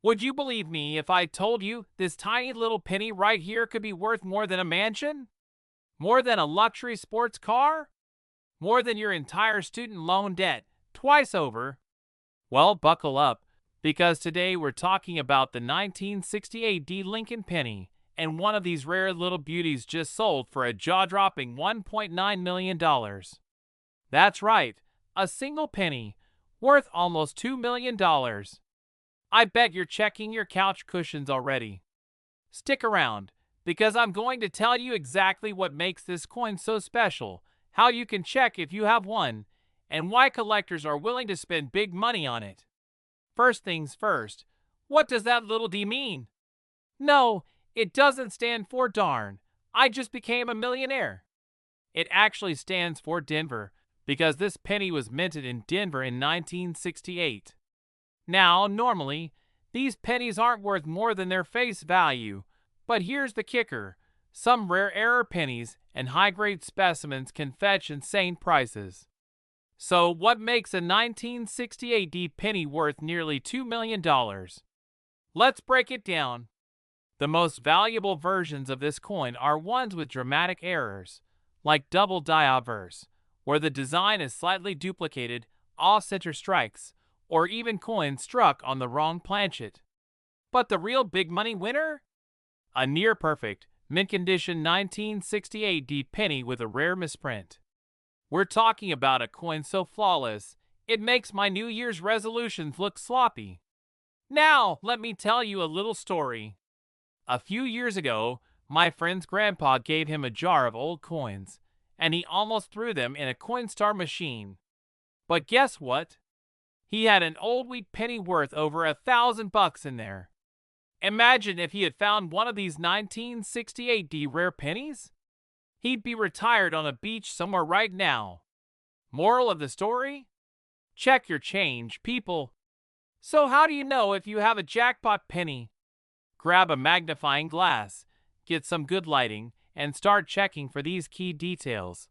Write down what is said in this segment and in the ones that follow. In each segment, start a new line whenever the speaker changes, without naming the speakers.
Would you believe me if I told you this tiny little penny right here could be worth more than a mansion? More than a luxury sports car? More than your entire student loan debt, twice over? Well, buckle up, because today we're talking about the 1968 D Lincoln penny, and one of these rare little beauties just sold for a jaw-dropping $1.9 million. That's right, a single penny, worth almost $2 million. I bet you're checking your couch cushions already. Stick around, because I'm going to tell you exactly what makes this coin so special, how you can check if you have one, and why collectors are willing to spend big money on it. First things first, what does that little D mean? No, it doesn't stand for darn, I just became a millionaire. It actually stands for Denver, because this penny was minted in Denver in 1968. Now, normally, these pennies aren't worth more than their face value, but here's the kicker. Some rare error pennies and high-grade specimens can fetch insane prices. So what makes a 1968 D penny worth nearly $2 million? Let's break it down. The most valuable versions of this coin are ones with dramatic errors, like double die obverse, where the design is slightly duplicated, off-center strikes, or even coins struck on the wrong planchet. But the real big money winner? A near-perfect, mint-condition 1968 D penny with a rare misprint. We're talking about a coin so flawless, it makes my New Year's resolutions look sloppy. Now, let me tell you a little story. A few years ago, my friend's grandpa gave him a jar of old coins, and he almost threw them in a Coinstar machine. But guess what? He had an old wheat penny worth over $1,000 in there. Imagine if he had found one of these 1968 D rare pennies? He'd be retired on a beach somewhere right now. Moral of the story? Check your change, people. So how do you know if you have a jackpot penny? Grab a magnifying glass, get some good lighting, and start checking for these key details.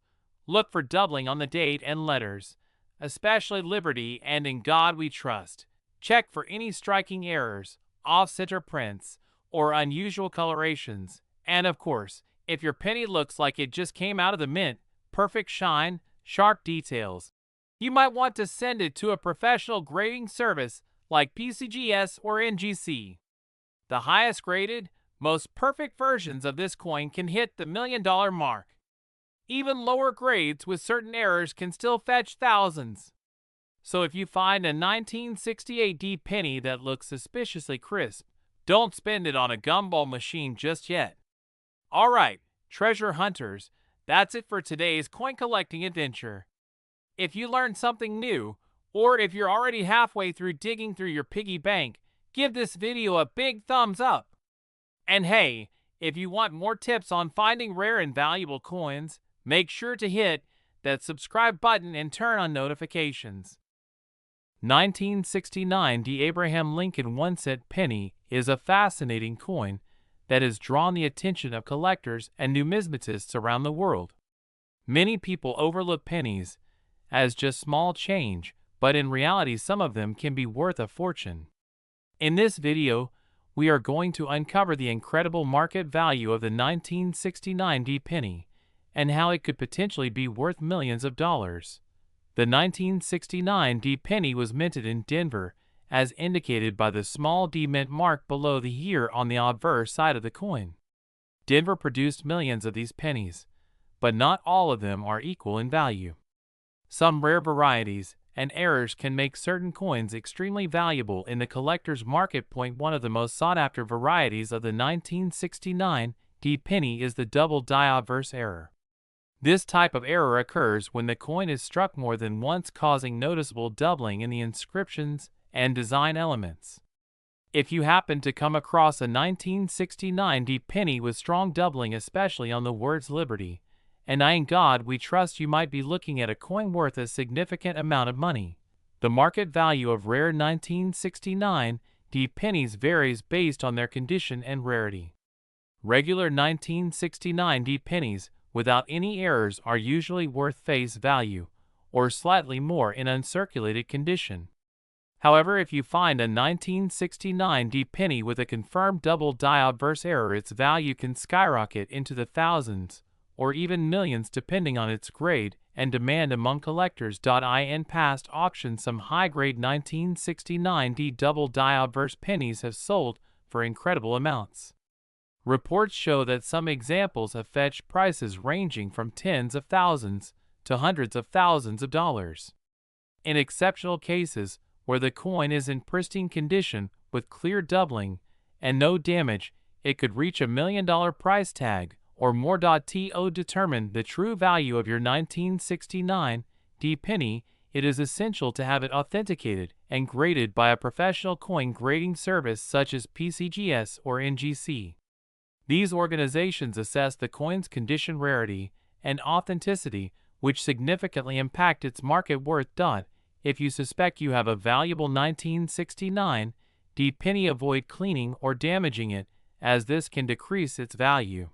Look for doubling on the date and letters, especially Liberty and In God We Trust. Check for any striking errors, off-center prints, or unusual colorations. And of course, if your penny looks like it just came out of the mint, perfect shine, sharp details, you might want to send it to a professional grading service like PCGS or NGC. The highest graded, most perfect versions of this coin can hit the $1 million mark. Even lower grades with certain errors can still fetch thousands. So if you find a 1968 D penny that looks suspiciously crisp, don't spend it on a gumball machine just yet. Alright, treasure hunters, that's it for today's coin collecting adventure. If you learned something new, or if you're already halfway through digging through your piggy bank, give this video a big thumbs up. And hey, if you want more tips on finding rare and valuable coins, make sure to hit that subscribe button and turn on notifications. 1969 D Abraham Lincoln 1-cent penny is a fascinating coin that has drawn the attention of collectors and numismatists around the world. Many people overlook pennies as just small change, but in reality some of them can be worth a fortune. In this video, we are going to uncover the incredible market value of the 1969 D penny and how it could potentially be worth millions of dollars. The 1969 D penny was minted in Denver, as indicated by the small D mint mark below the year on the obverse side of the coin. Denver produced millions of these pennies, but not all of them are equal in value. Some rare varieties and errors can make certain coins extremely valuable in the collector's market. One of the most sought-after varieties of the 1969 D penny is the double die obverse error. This type of error occurs when the coin is struck more than once, causing noticeable doubling in the inscriptions and design elements. If you happen to come across a 1969 D penny with strong doubling, especially on the words Liberty and In God We Trust, you might be looking at a coin worth a significant amount of money. The market value of rare 1969 D pennies varies based on their condition and rarity. Regular 1969 D pennies without any errors are usually worth face value, or slightly more in uncirculated condition. However, if you find a 1969 D penny with a confirmed double die obverse error, its value can skyrocket into the thousands or even millions depending on its grade and demand among collectors. In past auctions, some high-grade 1969 D double die obverse pennies have sold for incredible amounts. Reports show that some examples have fetched prices ranging from tens of thousands to hundreds of thousands of dollars. In exceptional cases, where the coin is in pristine condition with clear doubling and no damage, it could reach $1 million price tag or more. To determine the true value of your 1969 D penny, it is essential to have it authenticated and graded by a professional coin grading service such as PCGS or NGC. These organizations assess the coin's condition, rarity, and authenticity, which significantly impact its market worth. If you suspect you have a valuable 1969 D penny, avoid cleaning or damaging it, as this can decrease its value.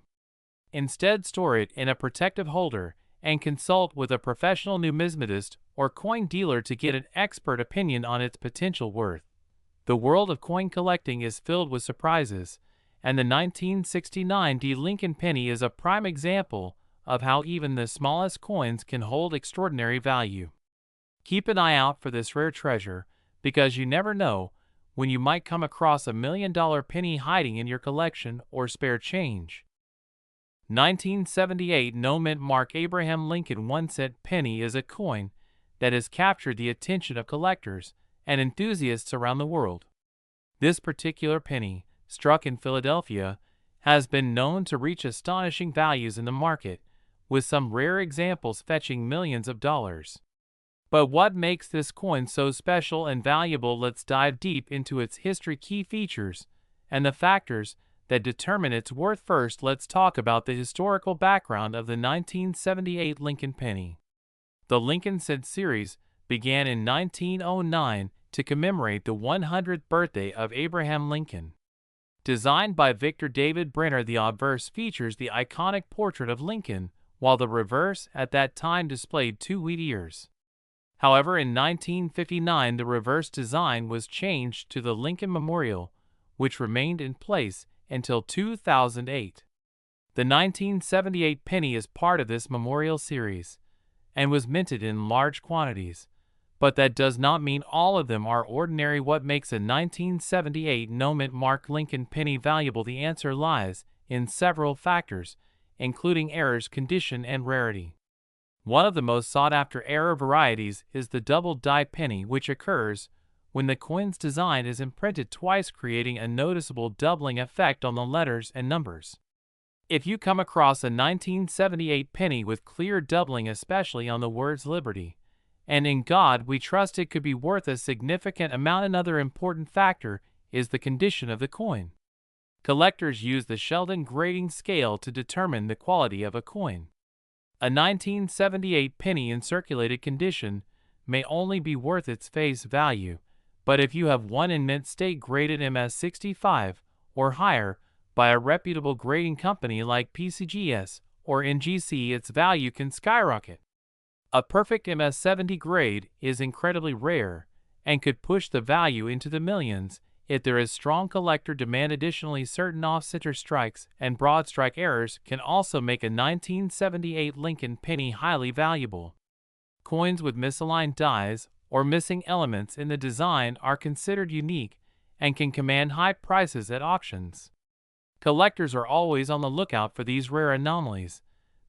Instead, store it in a protective holder and consult with a professional numismatist or coin dealer to get an expert opinion on its potential worth. The world of coin collecting is filled with surprises, and the 1969 D Lincoln penny is a prime example of how even the smallest coins can hold extraordinary value. Keep an eye out for this rare treasure, because you never know when you might come across a $1 million penny hiding in your collection or spare change. 1978 No Mint Mark Abraham Lincoln 1-cent penny is a coin that has captured the attention of collectors and enthusiasts around the world. This particular penny, struck in Philadelphia, has been known to reach astonishing values in the market, with some rare examples fetching millions of dollars. But what makes this coin so special and valuable? Let's dive deep into its history, key features, and the factors that determine its worth. First, let's talk about the historical background of the 1978 Lincoln penny. The Lincoln cent series began in 1909 to commemorate the 100th birthday of Abraham Lincoln. Designed by Victor David Brenner, the obverse features the iconic portrait of Lincoln, while the reverse at that time displayed 2 wheat ears. However, in 1959 the reverse design was changed to the Lincoln Memorial, which remained in place until 2008. The 1978 penny is part of this memorial series and was minted in large quantities, but that does not mean all of them are ordinary. What makes a 1978 No Mint Mark Lincoln penny valuable? The answer lies in several factors, including errors, condition, and rarity. One of the most sought-after error varieties is the double die penny, which occurs when the coin's design is imprinted twice, creating a noticeable doubling effect on the letters and numbers. If you come across a 1978 penny with clear doubling, especially on the words Liberty and In God We Trust, it could be worth a significant amount. Another important factor is the condition of the coin. Collectors use the Sheldon grading scale to determine the quality of a coin. A 1978 penny in circulated condition may only be worth its face value, but if you have one in mint state graded MS65 or higher by a reputable grading company like PCGS or NGC, its value can skyrocket. A perfect MS70 grade is incredibly rare and could push the value into the millions if there is strong collector demand. Additionally, certain off-center strikes and broad strike errors can also make a 1978 Lincoln penny highly valuable. Coins with misaligned dies or missing elements in the design are considered unique and can command high prices at auctions. Collectors are always on the lookout for these rare anomalies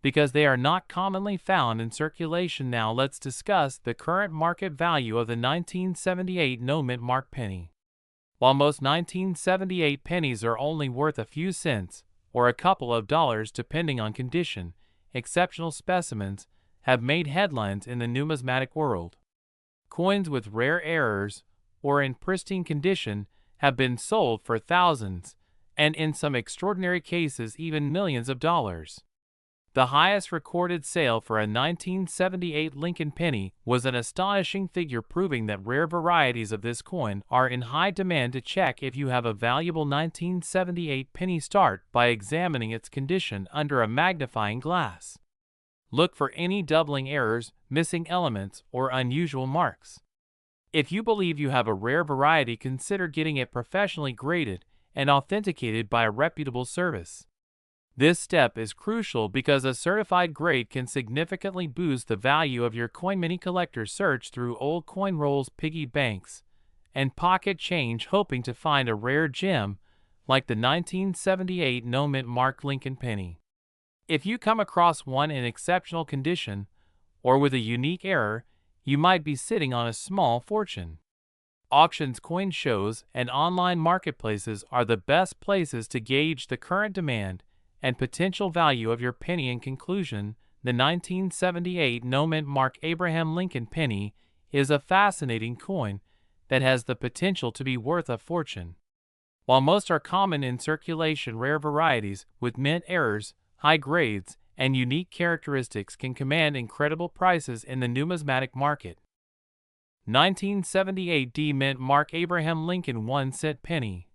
because they are not commonly found in circulation. Now let's discuss the current market value of the 1978 No Mint Mark penny. While most 1978 pennies are only worth a few cents or a couple of dollars depending on condition, exceptional specimens have made headlines in the numismatic world. Coins with rare errors or in pristine condition have been sold for thousands, and in some extraordinary cases even millions of dollars. The highest recorded sale for a 1978 Lincoln penny was an astonishing figure, proving that rare varieties of this coin are in high demand. To check if you have a valuable 1978 penny, start by examining its condition under a magnifying glass. Look for any doubling errors, missing elements, or unusual marks. If you believe you have a rare variety, consider getting it professionally graded and authenticated by a reputable service. This step is crucial because a certified grade can significantly boost the value of your coin. Many collectors search through old coin rolls, piggy banks, and pocket change hoping to find a rare gem like the 1978 no mint mark Lincoln penny. If you come across one in exceptional condition or with a unique error, you might be sitting on a small fortune. Auctions, coin shows, and online marketplaces are the best places to gauge the current demand and potential value of your penny. In conclusion, the 1978 no mint mark Abraham Lincoln penny is a fascinating coin that has the potential to be worth a fortune. While most are common in circulation, rare varieties with mint errors, high grades, and unique characteristics can command incredible prices in the numismatic market. 1978 D mint mark Abraham Lincoln 1-cent penny.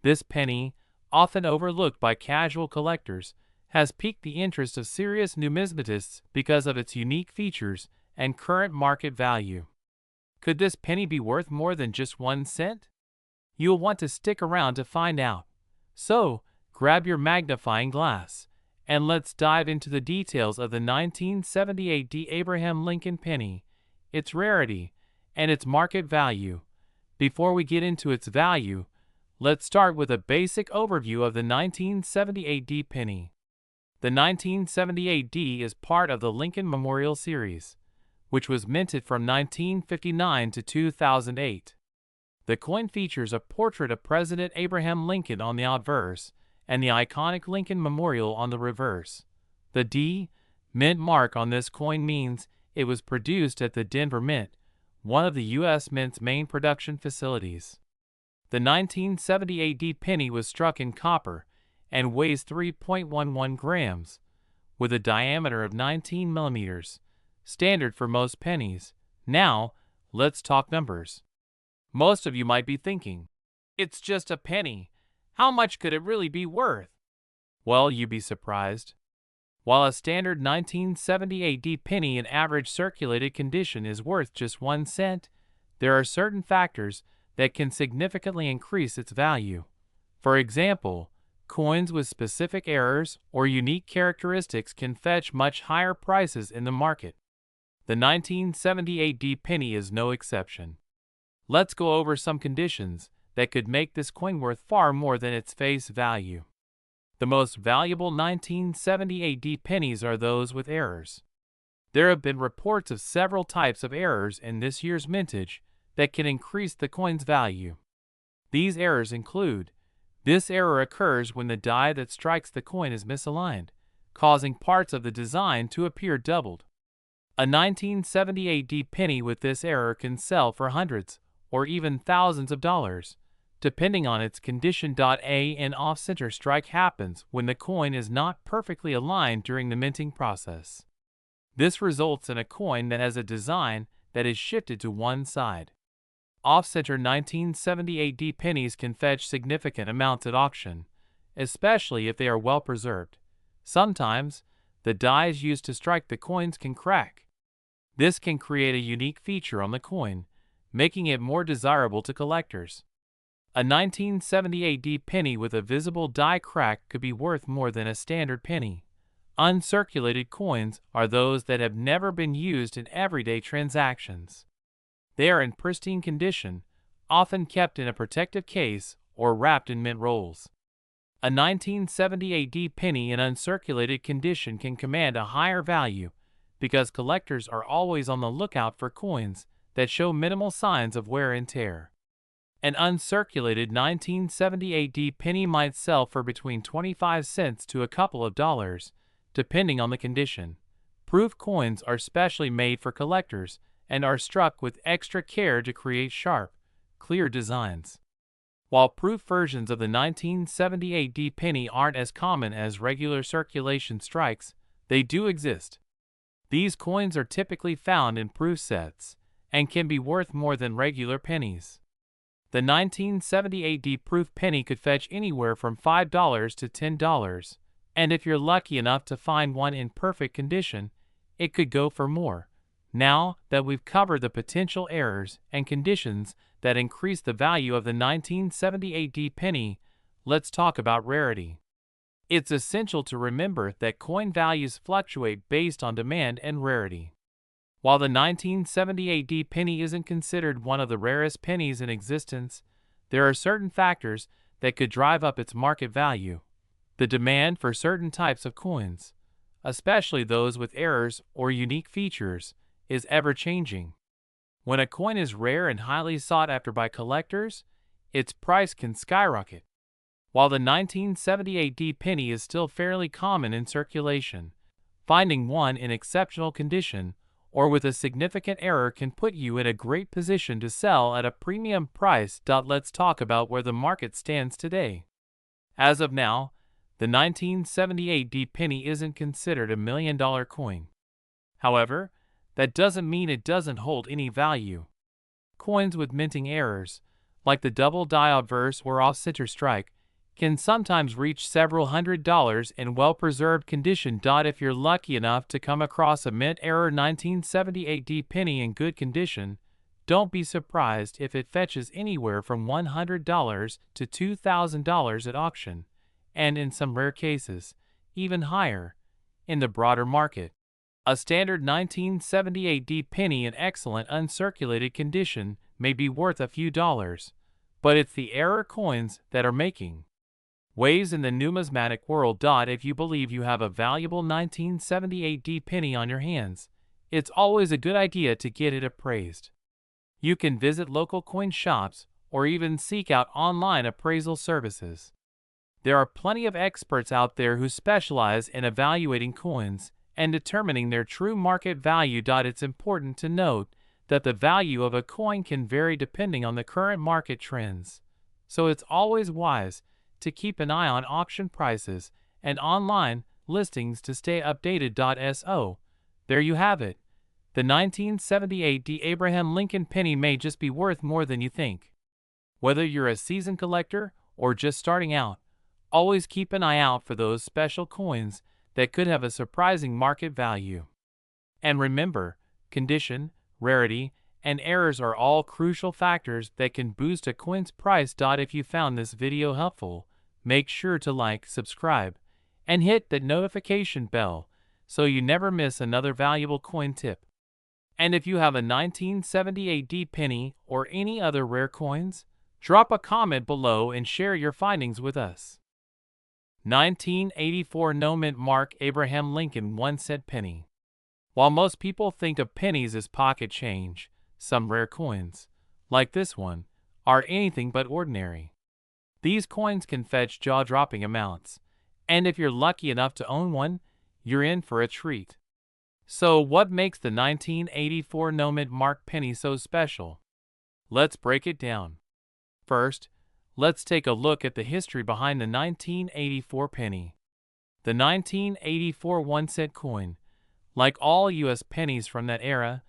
This penny, often overlooked by casual collectors, has piqued the interest of serious numismatists because of its unique features and current market value. Could this penny be worth more than just 1 cent? You'll want to stick around to find out. So, grab your magnifying glass, and let's dive into the details of the 1978 D Abraham Lincoln penny, its rarity, and its market value. Before we get into its value, let's start with a basic overview of the 1978 D penny. The 1978 D is part of the Lincoln Memorial Series, which was minted from 1959 to 2008. The coin features a portrait of President Abraham Lincoln on the obverse and the iconic Lincoln Memorial on the reverse. The D mint mark on this coin means it was produced at the Denver Mint, one of the U.S. Mint's main production facilities. The 1978 D penny was struck in copper and weighs 3.11 grams, with a diameter of 19 millimeters, standard for most pennies. Now, let's talk numbers. Most of you might be thinking, it's just a penny. How much could it really be worth? Well, you'd be surprised. While a standard 1978 D penny in average circulated condition is worth just 1 cent, there are certain factors that can significantly increase its value. For example, coins with specific errors or unique characteristics can fetch much higher prices in the market. The 1978 D penny is no exception. Let's go over some conditions that could make this coin worth far more than its face value. The most valuable 1978 D pennies are those with errors. There have been reports of several types of errors in this year's mintage that can increase the coin's value. These errors include: this error occurs when the die that strikes the coin is misaligned, causing parts of the design to appear doubled. A 1978 D penny with this error can sell for hundreds or even thousands of dollars, depending on its condition. An off-center strike happens when the coin is not perfectly aligned during the minting process. This results in a coin that has a design that is shifted to one side. Off-center 1978 D pennies can fetch significant amounts at auction, especially if they are well preserved. Sometimes, the dies used to strike the coins can crack. This can create a unique feature on the coin, making it more desirable to collectors. A 1978 D penny with a visible die crack could be worth more than a standard penny. Uncirculated coins are those that have never been used in everyday transactions. They are in pristine condition, often kept in a protective case or wrapped in mint rolls. A 1978 D penny in uncirculated condition can command a higher value because collectors are always on the lookout for coins that show minimal signs of wear and tear. An uncirculated 1978 D penny might sell for between 25 cents to a couple of dollars, depending on the condition. Proof coins are specially made for collectors and are struck with extra care to create sharp, clear designs. While proof versions of the 1978 D penny aren't as common as regular circulation strikes, they do exist. These coins are typically found in proof sets and can be worth more than regular pennies. The 1978 D proof penny could fetch anywhere from $5 to $10, and if you're lucky enough to find one in perfect condition, it could go for more, Now that we've covered the potential errors and conditions that increase the value of the 1978 penny, let's talk about rarity. It's essential to remember that coin values fluctuate based on demand and rarity. While the 1978 penny isn't considered one of the rarest pennies in existence, there are certain factors that could drive up its market value. The demand for certain types of coins, especially those with errors or unique features, is ever-changing. When a coin is rare and highly sought after by collectors, its price can skyrocket. While the 1978 penny is still fairly common in circulation, finding one in exceptional condition or with a significant error can put you in a great position to sell at a premium price. Let's talk about where the market stands today. As of now, the 1978 penny isn't considered a $1,000,000 coin. However, that doesn't mean it doesn't hold any value. Coins with minting errors, like the double die obverse or off-center strike, can sometimes reach several $100s in well-preserved condition. If you're lucky enough to come across a mint error 1978 penny in good condition, don't be surprised if it fetches anywhere from $100 to $2,000 at auction, and in some rare cases, even higher, in the broader market. A standard 1978 penny in excellent uncirculated condition may be worth a few dollars, but it's the error coins that are making waves in the numismatic world. If you believe you have a valuable 1978 penny on your hands, it's always a good idea to get it appraised. You can visit local coin shops or even seek out online appraisal services. There are plenty of experts out there who specialize in evaluating coins and determining their true market value. It's important to note that the value of a coin can vary depending on the current market trends, so it's always wise to keep an eye on auction prices and online listings to stay updated. So, there you have it. The 1978 Abraham Lincoln penny may just be worth more than you think. Whether you're a seasoned collector or just starting out, always keep an eye out for those special coins that could have a surprising market value. And remember, condition, rarity, and errors are all crucial factors that can boost a coin's price. If you found this video helpful, make sure to like, subscribe, and hit that notification bell so you never miss another valuable coin tip. And if you have a 1978 penny or any other rare coins, drop a comment below and share your findings with us. 1984 No Mint Mark Abraham Lincoln 1-cent penny. While most people think of pennies as pocket change, some rare coins, like this one, are anything but ordinary. These coins can fetch jaw-dropping amounts, and if you're lucky enough to own one, you're in for a treat. So what makes the 1984 No Mint Mark penny so special? Let's break it down. First, let's take a look at the history behind the 1984 penny. The 1984 1-cent coin, like all U.S. pennies from that era,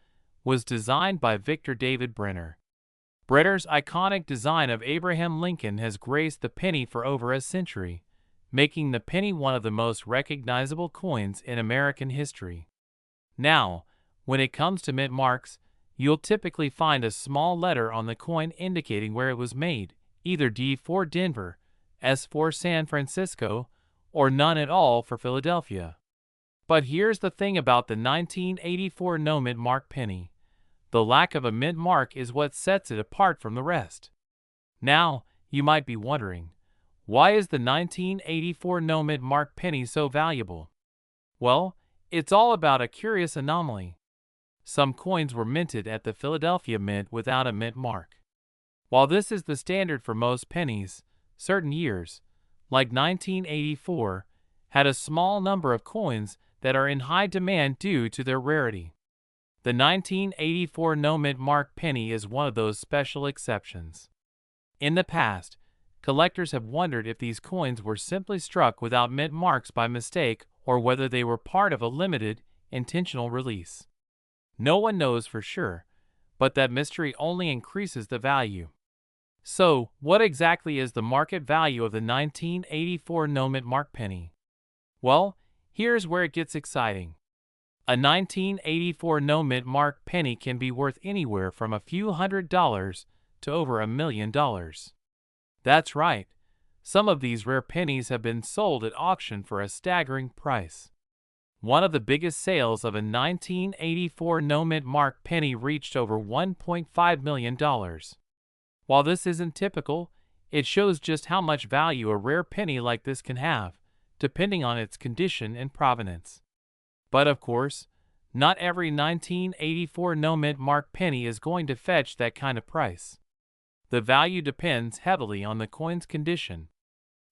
was designed by Victor David Brenner. Brenner's iconic design of Abraham Lincoln has graced the penny for over a century, making the penny one of the most recognizable coins in American history. Now, when it comes to mint marks, you'll typically find a small letter on the coin indicating where it was made, either D for Denver, S for San Francisco, or none at all for Philadelphia. But here's the thing about the 1984 No Mint Mark penny. The lack of a mint mark is what sets it apart from the rest. Now, you might be wondering, why is the 1984 No Mint Mark penny so valuable? Well, it's all about a curious anomaly. Some coins were minted at the Philadelphia Mint without a mint mark. While this is the standard for most pennies, certain years, like 1984, had a small number of coins that are in high demand due to their rarity. The 1984 No Mint Mark penny is one of those special exceptions. In the past, collectors have wondered if these coins were simply struck without mint marks by mistake or whether they were part of a limited, intentional release. No one knows for sure, but that mystery only increases the value. So, what exactly is the market value of the 1984 No Mint Mark penny? Well, here's where it gets exciting. A 1984 no-mint mark penny can be worth anywhere from a few $100s to over $1 million. That's right, some of these rare pennies have been sold at auction for a staggering price. One of the biggest sales of a 1984 no-mint mark penny reached over $1.5 million. While this isn't typical, it shows just how much value a rare penny like this can have, depending on its condition and provenance. But of course, not every 1984 no-mint mark penny is going to fetch that kind of price. The value depends heavily on the coin's condition.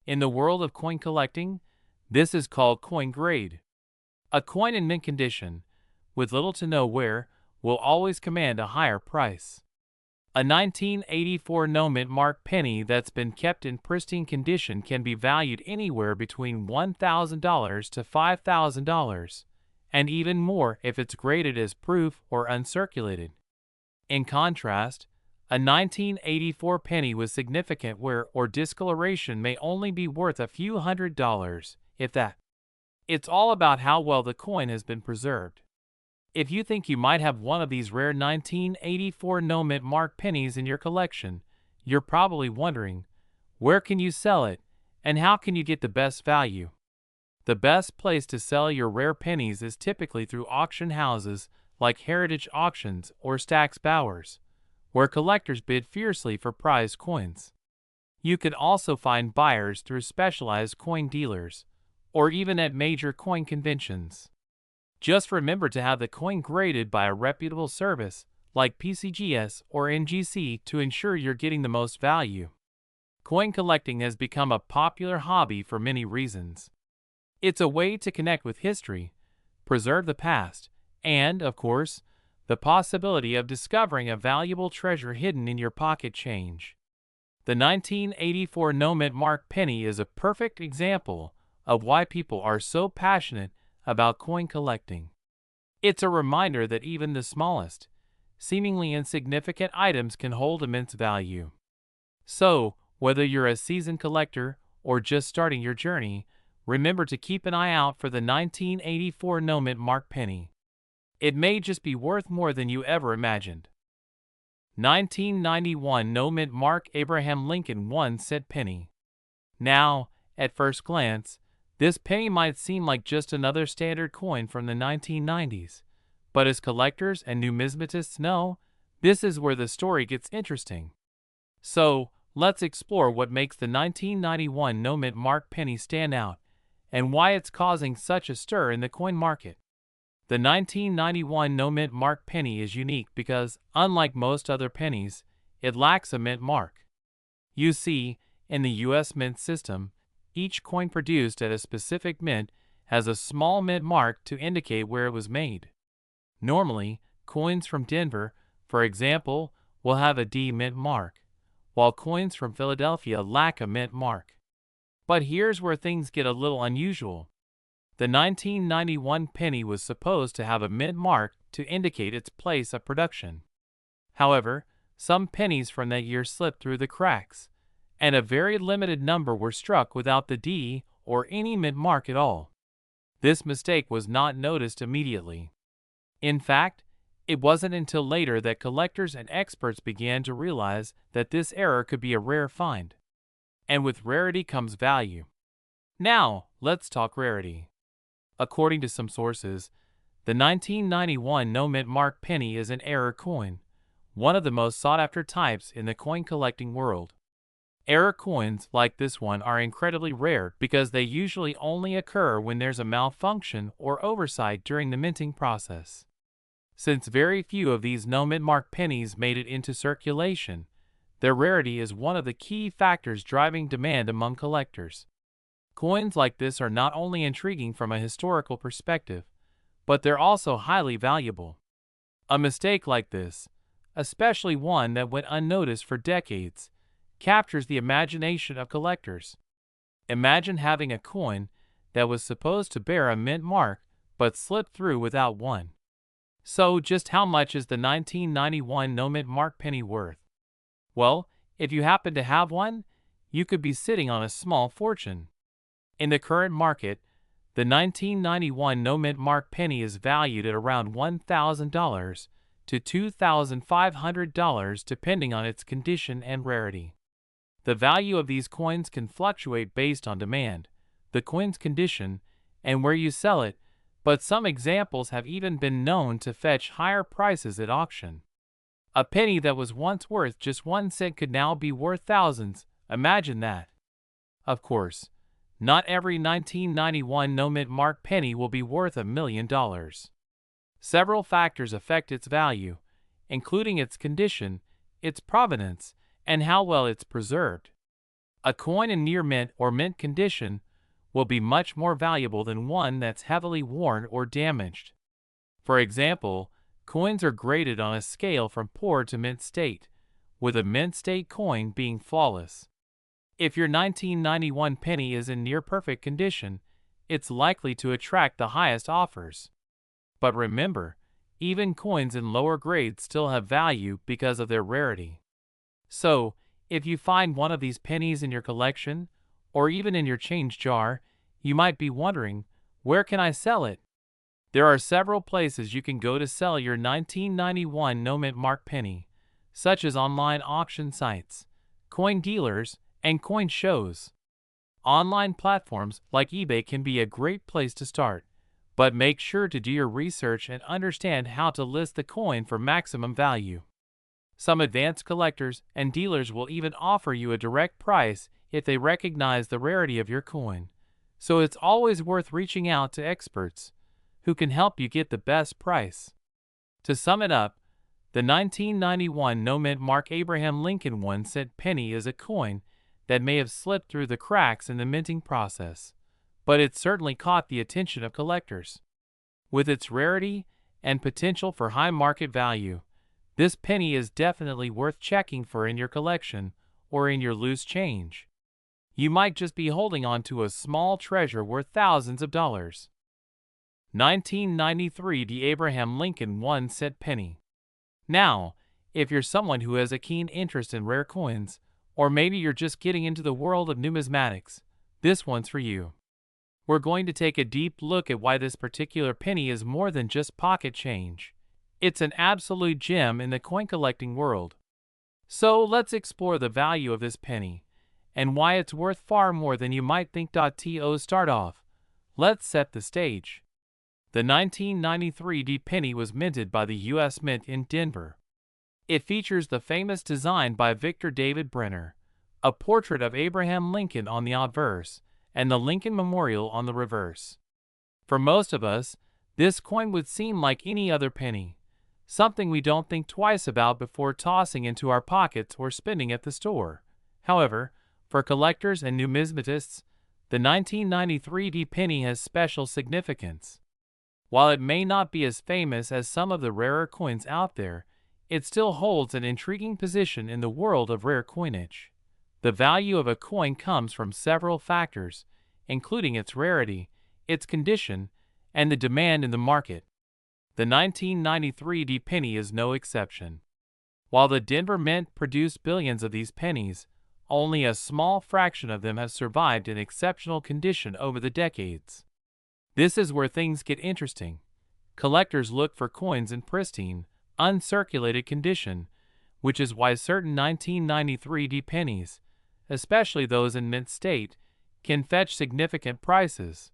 In the world of coin collecting, this is called coin grade. A coin in mint condition, with little to no wear, will always command a higher price. A 1984 no-mint mark penny that's been kept in pristine condition can be valued anywhere between $1,000 to $5,000, and even more if it's graded as proof or uncirculated. In contrast, a 1984 penny with significant wear or discoloration may only be worth a few $100s, if that. It's all about how well the coin has been preserved. If you think you might have one of these rare 1984 no-mint mark pennies in your collection, you're probably wondering, where can you sell it, and how can you get the best value? The best place to sell your rare pennies is typically through auction houses like Heritage Auctions or Stack's Bowers, where collectors bid fiercely for prized coins. You can also find buyers through specialized coin dealers, or even at major coin conventions. Just remember to have the coin graded by a reputable service like PCGS or NGC to ensure you're getting the most value. Coin collecting has become a popular hobby for many reasons. It's a way to connect with history, preserve the past, and, of course, the possibility of discovering a valuable treasure hidden in your pocket change. The 1984 no-mint mark penny is a perfect example of why people are so passionate about coin collecting. It's a reminder that even the smallest, seemingly insignificant items can hold immense value. So, whether you're a seasoned collector or just starting your journey, remember to keep an eye out for the 1984 no-mint mark penny. It may just be worth more than you ever imagined. 1991 no-mint mark Abraham Lincoln 1-cent penny. Now, at first glance, this penny might seem like just another standard coin from the 1990s, but as collectors and numismatists know, this is where the story gets interesting. So, let's explore what makes the 1991 no-mint mark penny stand out, and why it's causing such a stir in the coin market. The 1991 no-mint mark penny is unique because, unlike most other pennies, it lacks a mint mark. You see, in the U.S. mint system, each coin produced at a specific mint has a small mint mark to indicate where it was made. Normally, coins from Denver, for example, will have a D mint mark, while coins from Philadelphia lack a mint mark. But here's where things get a little unusual. The 1991 penny was supposed to have a mint mark to indicate its place of production. However, some pennies from that year slipped through the cracks, and a very limited number were struck without the D or any mint mark at all. This mistake was not noticed immediately. In fact, it wasn't until later that collectors and experts began to realize that this error could be a rare find. And with rarity comes value. Now, let's talk rarity. According to some sources, the 1991 no-mint mark penny is an error coin, one of the most sought-after types in the coin collecting world. Error coins like this one are incredibly rare because they usually only occur when there's a malfunction or oversight during the minting process. Since very few of these no-mint mark pennies made it into circulation, their rarity is one of the key factors driving demand among collectors. Coins like this are not only intriguing from a historical perspective, but they're also highly valuable. A mistake like this, especially one that went unnoticed for decades, captures the imagination of collectors. Imagine having a coin that was supposed to bear a mint mark but slipped through without one. So, just how much is the 1991 no-mint mark penny worth? Well, if you happen to have one, you could be sitting on a small fortune. In the current market, The 1991 no-mint mark penny is valued at around $1,000 to $2,500 depending on its condition and rarity. The value of these coins can fluctuate based on demand, the coin's condition, and where you sell it, but some examples have even been known to fetch higher prices at auction. A penny that was once worth just 1 cent could now be worth thousands. Imagine that. Of course, not every 1991 no-mint mark penny will be worth $1 million. Several factors affect its value, including its condition, its provenance, and how well it's preserved. A coin in near mint or mint condition will be much more valuable than one that's heavily worn or damaged. For example, coins are graded on a scale from poor to mint state, with a mint state coin being flawless. If your 1991 penny is in near perfect condition, it's likely to attract the highest offers. But remember, even coins in lower grades still have value because of their rarity. So, if you find one of these pennies in your collection, or even in your change jar, you might be wondering, where can I sell it? There are several places you can go to sell your 1991 no-mint mark penny, such as online auction sites, coin dealers, and coin shows. Online platforms like eBay can be a great place to start, but make sure to do your research and understand how to list the coin for maximum value. Some advanced collectors and dealers will even offer you a direct price if they recognize the rarity of your coin, so it's always worth reaching out to experts who can help you get the best price. To sum it up, the 1991 no-mint mark Abraham Lincoln 1-cent penny is a coin that may have slipped through the cracks in the minting process, but it certainly caught the attention of collectors. With its rarity and potential for high market value, this penny is definitely worth checking for in your collection or in your loose change. You might just be holding on to a small treasure worth thousands of dollars. 1993 The Abraham Lincoln 1-cent penny. Now, if you're someone who has a keen interest in rare coins, or maybe you're just getting into the world of numismatics, this one's for you. We're going to take a deep look at why this particular penny is more than just pocket change. It's an absolute gem in the coin collecting world. So let's explore the value of this penny, and why it's worth far more than you might think. To start off, let's set the stage. The 1993 D penny was minted by the U.S. Mint in Denver. It features the famous design by Victor David Brenner, a portrait of Abraham Lincoln on the obverse, and the Lincoln Memorial on the reverse. For most of us, this coin would seem like any other penny, something we don't think twice about before tossing into our pockets or spending at the store. However, for collectors and numismatists, the 1993 D penny has special significance. While it may not be as famous as some of the rarer coins out there, it still holds an intriguing position in the world of rare coinage. The value of a coin comes from several factors, including its rarity, its condition, and the demand in the market. The 1993 D penny is no exception. While the Denver Mint produced billions of these pennies, only a small fraction of them have survived in exceptional condition over the decades. This is where things get interesting. Collectors look for coins in pristine, uncirculated condition, which is why certain 1993 D pennies, especially those in mint state, can fetch significant prices.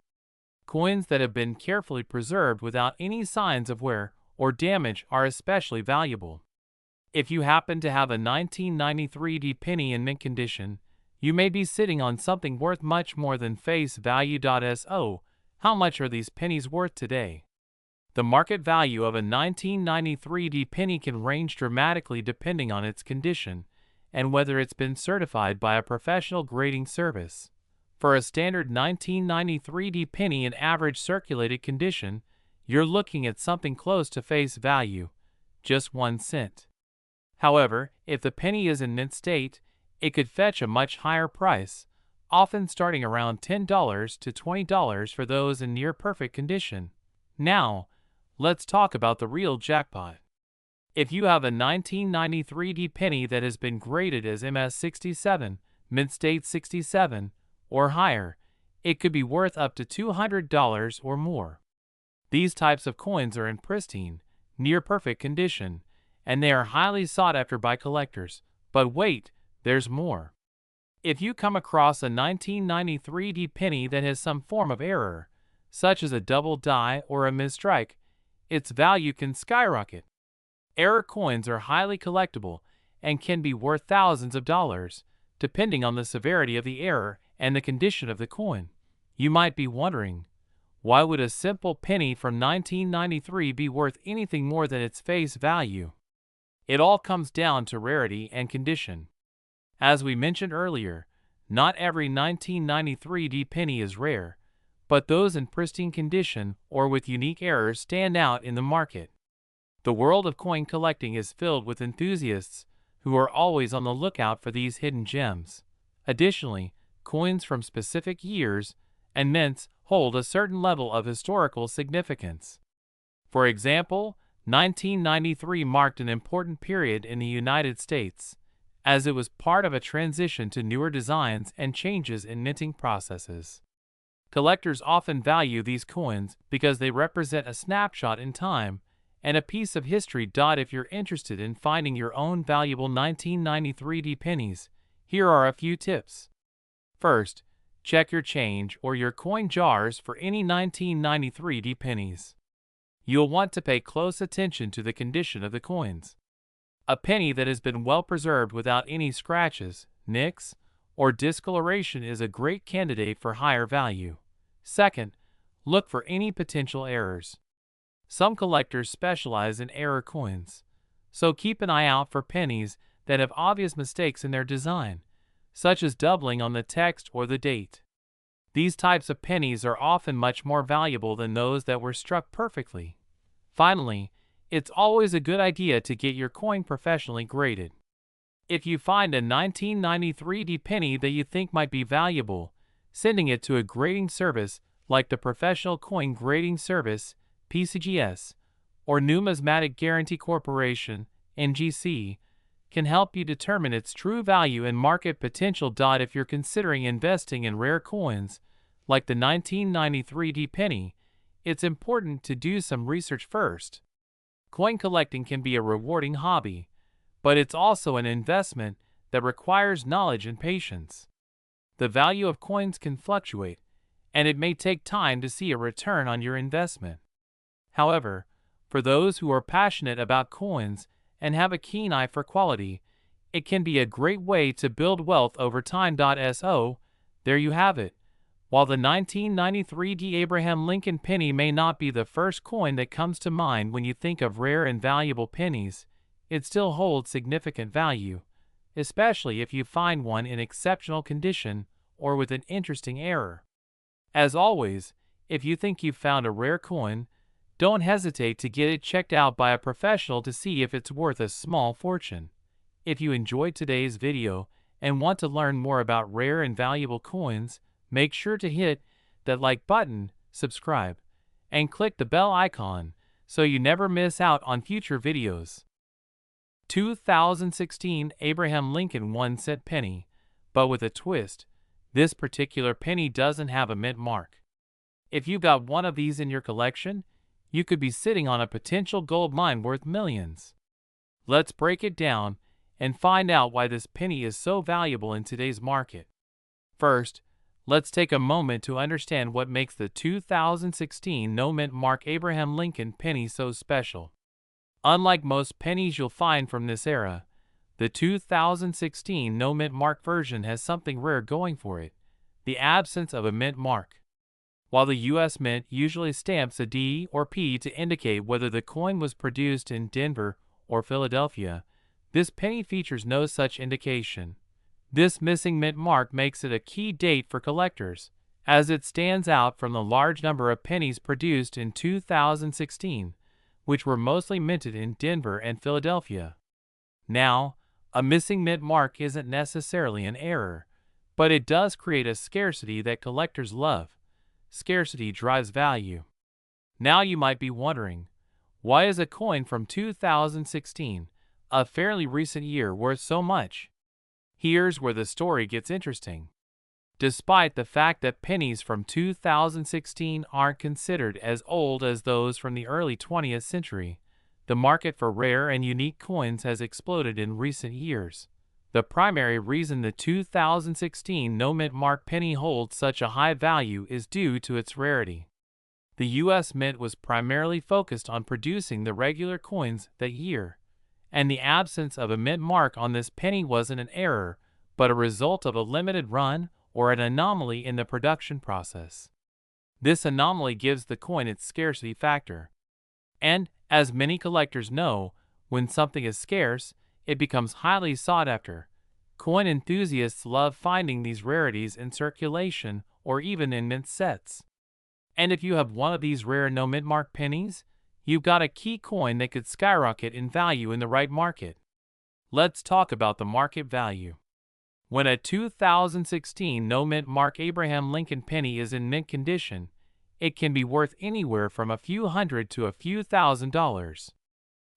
Coins that have been carefully preserved without any signs of wear or damage are especially valuable. If you happen to have a 1993 D penny in mint condition, you may be sitting on something worth much more than face value. So, how much are these pennies worth today? The market value of a 1993 D penny can range dramatically depending on its condition and whether it's been certified by a professional grading service. For a standard 1993 D penny in average circulated condition, you're looking at something close to face value, just 1 cent. However, if the penny is in mint state, it could fetch a much higher price, often starting around $10 to $20 for those in near perfect condition. Now, let's talk about the real jackpot. If you have a 1993 D penny that has been graded as MS 67, mint state 67, or higher, it could be worth up to $200 or more. These types of coins are in pristine, near-perfect condition, and they are highly sought after by collectors. But wait, there's more. If you come across a 1993 penny that has some form of error, such as a double die or a misstrike, its value can skyrocket. Error coins are highly collectible and can be worth thousands of dollars, depending on the severity of the error and the condition of the coin. You might be wondering, why would a simple penny from 1993 be worth anything more than its face value? It all comes down to rarity and condition. As we mentioned earlier, not every 1993 penny is rare, but those in pristine condition or with unique errors stand out in the market. The world of coin collecting is filled with enthusiasts who are always on the lookout for these hidden gems. Additionally, coins from specific years and mints hold a certain level of historical significance. For example, 1993 marked an important period in the United States, as it was part of a transition to newer designs and changes in minting processes. Collectors often value these coins because they represent a snapshot in time and a piece of history. If you're interested in finding your own valuable 1993 pennies, here are a few tips. First, check your change or your coin jars for any 1993 pennies. You'll want to pay close attention to the condition of the coins. A penny that has been well preserved without any scratches, nicks, or discoloration is a great candidate for higher value. Second, look for any potential errors. Some collectors specialize in error coins, so keep an eye out for pennies that have obvious mistakes in their design, such as doubling on the text or the date. These types of pennies are often much more valuable than those that were struck perfectly. Finally, it's always a good idea to get your coin professionally graded. If you find a 1993 penny that you think might be valuable, sending it to a grading service like the Professional Coin Grading Service, PCGS, or Numismatic Guarantee Corporation, NGC, can help you determine its true value and market potential. If you're considering investing in rare coins, like the 1993 penny, it's important to do some research first. Coin collecting can be a rewarding hobby, but it's also an investment that requires knowledge and patience. The value of coins can fluctuate, and it may take time to see a return on your investment. However, for those who are passionate about coins and have a keen eye for quality, it can be a great way to build wealth over time. So, there you have it. While the 1993 Abraham Lincoln penny may not be the first coin that comes to mind when you think of rare and valuable pennies, it still holds significant value, especially if you find one in exceptional condition or with an interesting error. As always, if you think you've found a rare coin, don't hesitate to get it checked out by a professional to see if it's worth a small fortune. If you enjoyed today's video and want to learn more about rare and valuable coins, make sure to hit that like button, subscribe, and click the bell icon so you never miss out on future videos. 2016 Abraham Lincoln 1-cent penny, but with a twist. This particular penny doesn't have a mint mark. If you've got one of these in your collection, you could be sitting on a potential gold mine worth millions. Let's break it down and find out why this penny is so valuable in today's market. First, let's take a moment to understand what makes the 2016 no-mint mark Abraham Lincoln penny so special. Unlike most pennies you'll find from this era, the 2016 no-mint mark version has something rare going for it: the absence of a mint mark. While the U.S. Mint usually stamps a D or P to indicate whether the coin was produced in Denver or Philadelphia, this penny features no such indication. This missing mint mark makes it a key date for collectors, as it stands out from the large number of pennies produced in 2016, which were mostly minted in Denver and Philadelphia. Now, a missing mint mark isn't necessarily an error, but it does create a scarcity that collectors love. Scarcity drives value. Now you might be wondering, why is a coin from 2016, a fairly recent year, worth so much? Here's where the story gets interesting. Despite the fact that pennies from 2016 aren't considered as old as those from the early 20th century, the market for rare and unique coins has exploded in recent years. The primary reason the 2016 no-mint mark penny holds such a high value is due to its rarity. The U.S. Mint was primarily focused on producing the regular coins that year, and the absence of a mint mark on this penny wasn't an error, but a result of a limited run or an anomaly in the production process. This anomaly gives the coin its scarcity factor. And, as many collectors know, when something is scarce, it becomes highly sought after. Coin enthusiasts love finding these rarities in circulation or even in mint sets. And if you have one of these rare no-mint mark pennies, you've got a key coin that could skyrocket in value in the right market. Let's talk about the market value. When a 2016 no-mint mark Abraham Lincoln penny is in mint condition, it can be worth anywhere from a few hundred to a few $1,000s.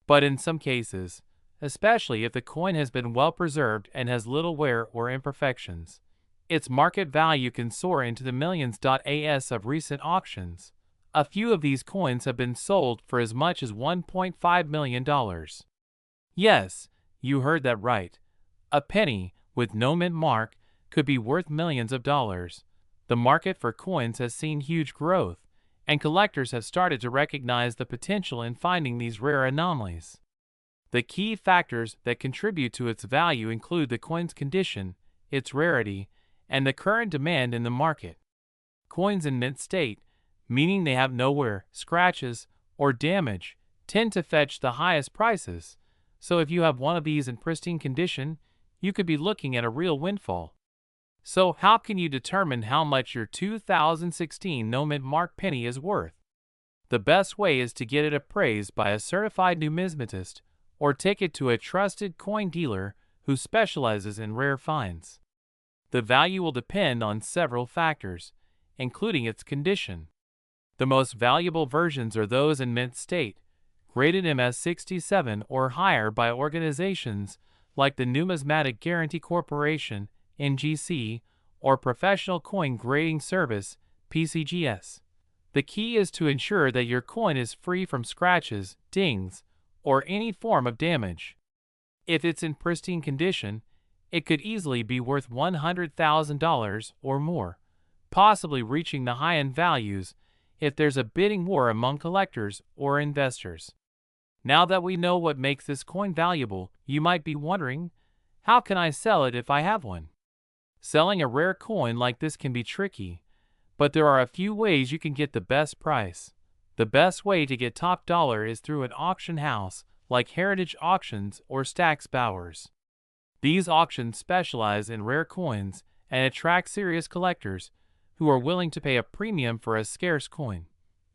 But in some cases, especially if the coin has been well preserved and has little wear or imperfections, its market value can soar into the millions. As of recent auctions, a few of these coins have been sold for as much as $1.5 million. Yes, you heard that right. A penny with no mint mark could be worth millions of dollars. The market for coins has seen huge growth, and collectors have started to recognize the potential in finding these rare anomalies. The key factors that contribute to its value include the coin's condition, its rarity, and the current demand in the market. Coins in mint state, meaning they have no wear, scratches, or damage, tend to fetch the highest prices, so if you have one of these in pristine condition, you could be looking at a real windfall. So how can you determine how much your 2016 no-mint mark penny is worth? The best way is to get it appraised by a certified numismatist or take it to a trusted coin dealer who specializes in rare finds. The value will depend on several factors, including its condition. The most valuable versions are those in mint state, graded MS67 or higher by organizations like the Numismatic Guarantee Corporation, NGC, or Professional Coin Grading Service, PCGS. The key is to ensure that your coin is free from scratches, dings, or any form of damage. If it's in pristine condition, it could easily be worth $100,000 or more, possibly reaching the high-end values if there's a bidding war among collectors or investors. Now that we know what makes this coin valuable, you might be wondering, how can I sell it if I have one? Selling a rare coin like this can be tricky, but there are a few ways you can get the best price. The best way to get top dollar is through an auction house like Heritage Auctions or Stack's Bowers. These auctions specialize in rare coins and attract serious collectors who are willing to pay a premium for a scarce coin.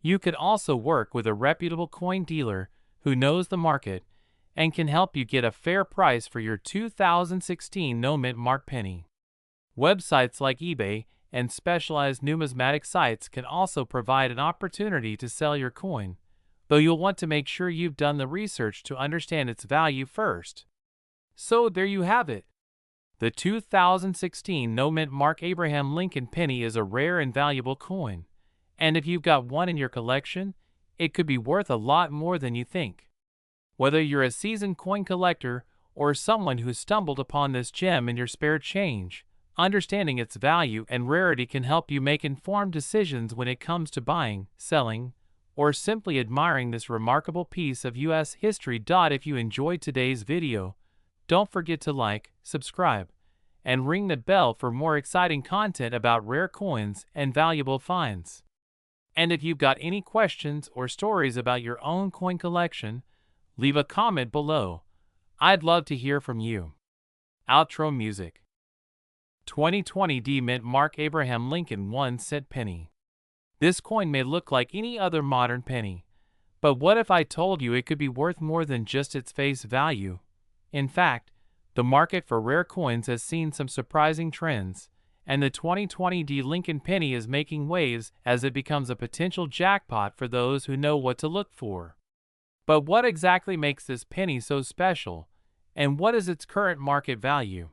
You could also work with a reputable coin dealer who knows the market and can help you get a fair price for your 2016 no-mint mark penny. Websites like eBay and specialized numismatic sites can also provide an opportunity to sell your coin, though you'll want to make sure you've done the research to understand its value first. So there you have it. The 2016 no-mint mark Abraham Lincoln penny is a rare and valuable coin, and if you've got one in your collection, it could be worth a lot more than you think. Whether you're a seasoned coin collector or someone who stumbled upon this gem in your spare change, understanding its value and rarity can help you make informed decisions when it comes to buying, selling, or simply admiring this remarkable piece of U.S. history. If you enjoyed today's video, don't forget to like, subscribe, and ring the bell for more exciting content about rare coins and valuable finds. And if you've got any questions or stories about your own coin collection, leave a comment below. I'd love to hear from you. Outro music. 2020 D-Mint Mark Abraham Lincoln 1-cent penny. This coin may look like any other modern penny, but what if I told you it could be worth more than just its face value? In fact, the market for rare coins has seen some surprising trends, and the 2020 D Lincoln penny is making waves as it becomes a potential jackpot for those who know what to look for. But what exactly makes this penny so special, and what is its current market value?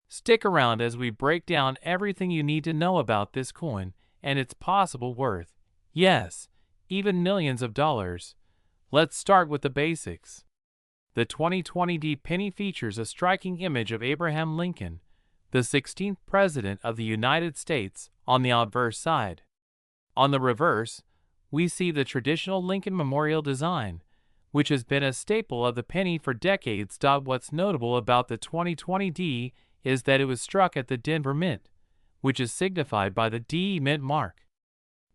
Stick around as we break down everything you need to know about this coin and its possible worth. Yes, even millions of dollars. Let's start with the basics. The 2020 penny features a striking image of Abraham Lincoln, the 16th President of the United States, on the obverse side. On the reverse, we see the traditional Lincoln Memorial design, which has been a staple of the penny for decades. What's notable about the 2020 is that it was struck at the Denver Mint, which is signified by the D Mint mark.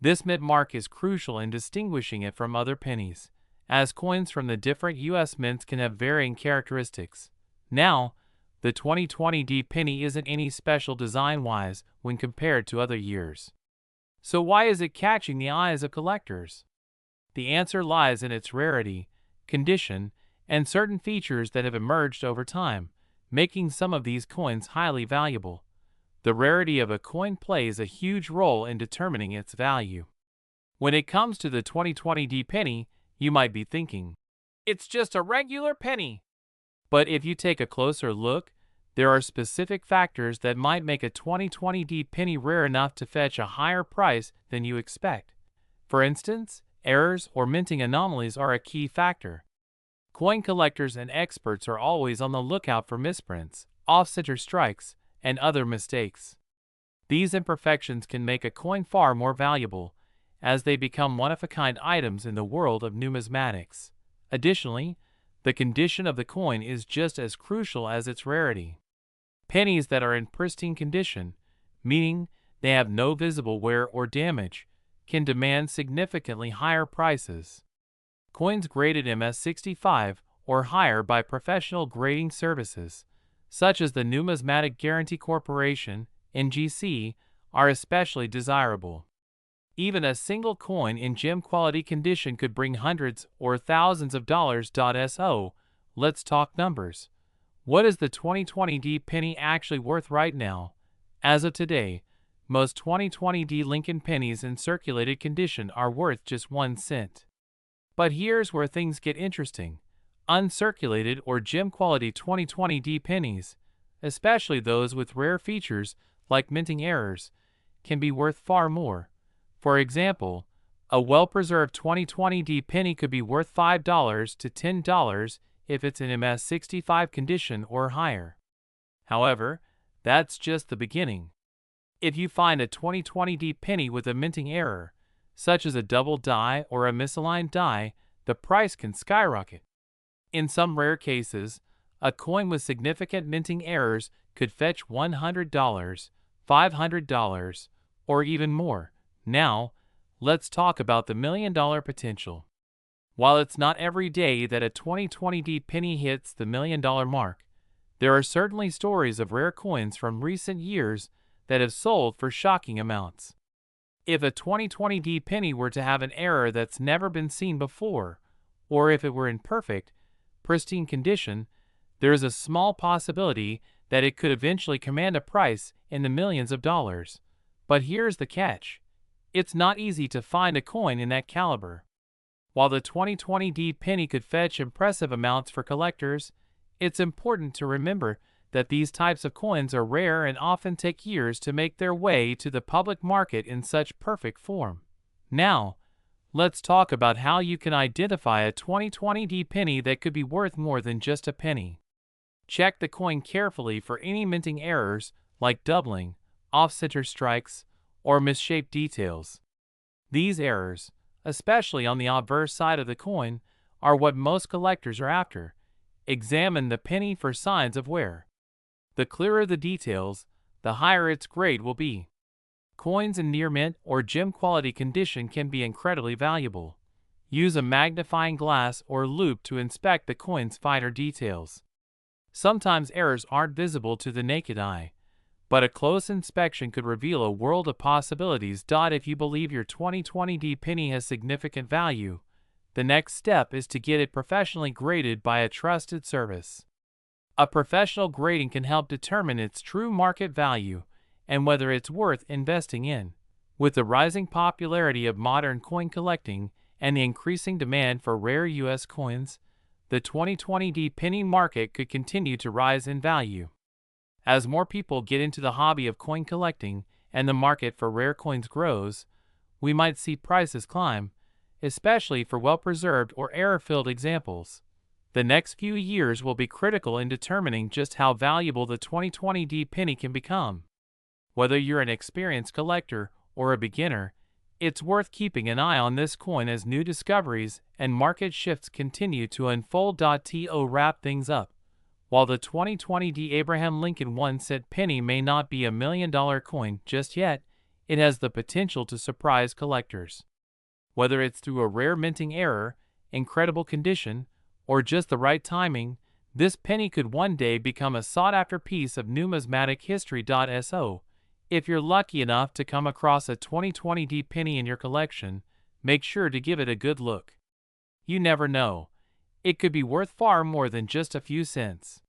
This mint mark is crucial in distinguishing it from other pennies, as coins from the different U.S. mints can have varying characteristics. Now, the 2020 penny isn't any special design-wise when compared to other years. So why is it catching the eyes of collectors? The answer lies in its rarity, condition, and certain features that have emerged over time, making some of these coins highly valuable. The rarity of a coin plays a huge role in determining its value. When it comes to the 2020 penny, you might be thinking, it's just a regular penny. But if you take a closer look, there are specific factors that might make a 2020 penny rare enough to fetch a higher price than you expect. For instance, errors or minting anomalies are a key factor. Coin collectors and experts are always on the lookout for misprints, off-center strikes, and other mistakes. These imperfections can make a coin far more valuable, as they become one-of-a-kind items in the world of numismatics. Additionally, the condition of the coin is just as crucial as its rarity. Pennies that are in pristine condition, meaning they have no visible wear or damage, can demand significantly higher prices. Coins graded MS65 or higher by professional grading services, such as the Numismatic Guarantee Corporation, NGC, are especially desirable. Even a single coin in gem quality condition could bring hundreds or thousands of dollars. So, let's talk numbers. What is the 2020 penny actually worth right now? As of today, most 2020 Lincoln pennies in circulated condition are worth just 1 cent. But here's where things get interesting. Uncirculated or gem quality 2020 pennies, especially those with rare features like minting errors, can be worth far more. For example, a well-preserved 2020 penny could be worth $5 to $10 if it's in MS65 condition or higher. However, that's just the beginning. If you find a 2020 penny with a minting error, such as a double die or a misaligned die, the price can skyrocket. In some rare cases, a coin with significant minting errors could fetch $100, $500, or even more. Now, let's talk about the million-dollar potential. While it's not every day that a 2020 penny hits the million-dollar mark, there are certainly stories of rare coins from recent years that have sold for shocking amounts. If a 2020 penny were to have an error that's never been seen before, or if it were in perfect, pristine condition, there is a small possibility that it could eventually command a price in the millions of dollars. But here's the catch. It's not easy to find a coin in that caliber. While the 2020 penny could fetch impressive amounts for collectors, it's important to remember that these types of coins are rare and often take years to make their way to the public market in such perfect form. Now, let's talk about how you can identify a 2020 penny that could be worth more than just a penny. Check the coin carefully for any minting errors like doubling, off-center strikes, or misshaped details. These errors, especially on the obverse side of the coin, are what most collectors are after. Examine the penny for signs of wear. The clearer the details, the higher its grade will be. Coins in near mint or gem quality condition can be incredibly valuable. Use a magnifying glass or loupe to inspect the coin's finer details. Sometimes errors aren't visible to the naked eye, but a close inspection could reveal a world of possibilities. If you believe your 2020 penny has significant value, the next step is to get it professionally graded by a trusted service. A professional grading can help determine its true market value and whether it's worth investing in. With the rising popularity of modern coin collecting and the increasing demand for rare U.S. coins, the 2020 penny market could continue to rise in value. As more people get into the hobby of coin collecting and the market for rare coins grows, we might see prices climb, especially for well-preserved or error-filled examples. The next few years will be critical in determining just how valuable the 2020 penny can become. Whether you're an experienced collector or a beginner, it's worth keeping an eye on this coin as new discoveries and market shifts continue to unfold. To wrap things up, while the 2020 Abraham Lincoln 1-cent penny may not be $1 million coin just yet, it has the potential to surprise collectors. Whether it's through a rare minting error, incredible condition, or just the right timing, this penny could one day become a sought-after piece of numismatic history. So, if you're lucky enough to come across a 2020 penny in your collection, make sure to give it a good look. You never know. It could be worth far more than just a few cents.